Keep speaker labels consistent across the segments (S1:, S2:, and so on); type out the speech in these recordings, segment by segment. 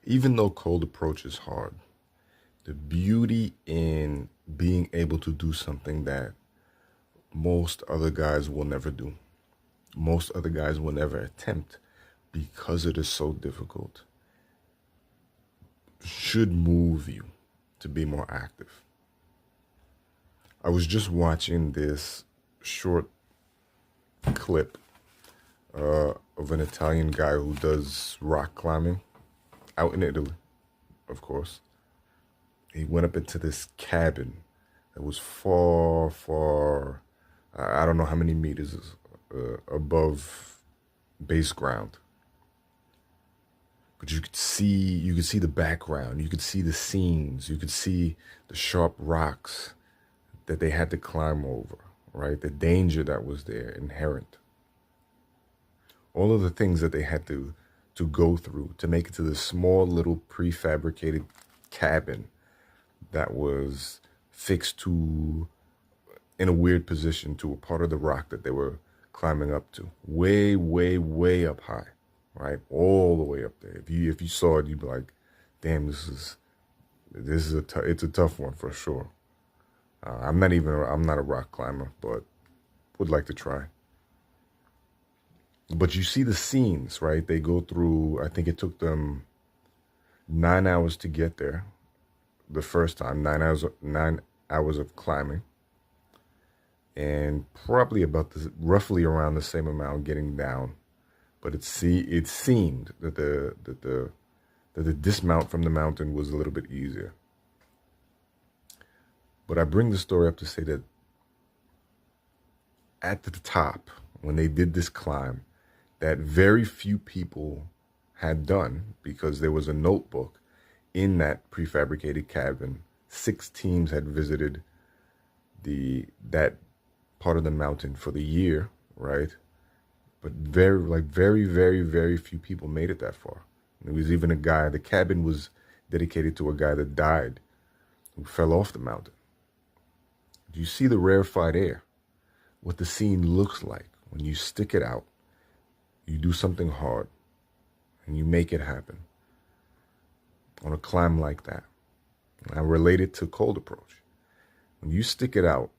S1: Even though cold approach is hard, the beauty in being able to do something that most other guys will never do, most other guys will never attempt because it is so difficult, should move you to be more active. I was just watching this short clip of an Italian guy who does rock climbing out in Italy, of course. He went up into this cabin that was far, far, I don't know how many meters above base ground. But you could see the background, you could see the scenes, you could see the sharp rocks that they had to climb over, right? The danger that was there inherent. All of the things that they had to go through to make it to this small little prefabricated cabin that was fixed to, in a weird position, to a part of the rock that they were climbing up to. Way, way, way up high, right? All the way up there. If you saw it, you'd be like, damn, it's a tough one for sure. I'm not a rock climber, but would like to try. But you see the scenes, right? They go through, I think it took them 9 hours to get there the first time, 9 hours of climbing, and probably roughly around the same amount getting down. But it seemed that the dismount from the mountain was a little bit easier. But I bring the story up to say that at the top, when they did this climb, that very few people had done, because there was a notebook in that prefabricated cabin. 6 teams had visited that part of the mountain for the year, right? But very, very, very few people made it that far. There was even a guy, the cabin was dedicated to a guy that died, who fell off the mountain. Do you see the rarefied air? What the scene looks like when you stick it out, you do something hard, and you make it happen on a climb like that. I relate it to cold approach. When you stick it out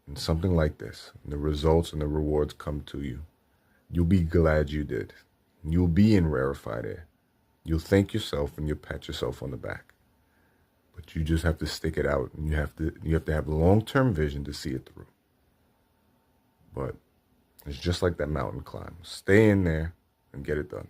S1: in something like this, and the results and the rewards come to you, you'll be glad you did. You'll be in rarefied air. You'll thank yourself and you'll pat yourself on the back. But you just have to stick it out, and you have to have long-term vision to see it through. But it's just like that mountain climb. Stay in there and get it done.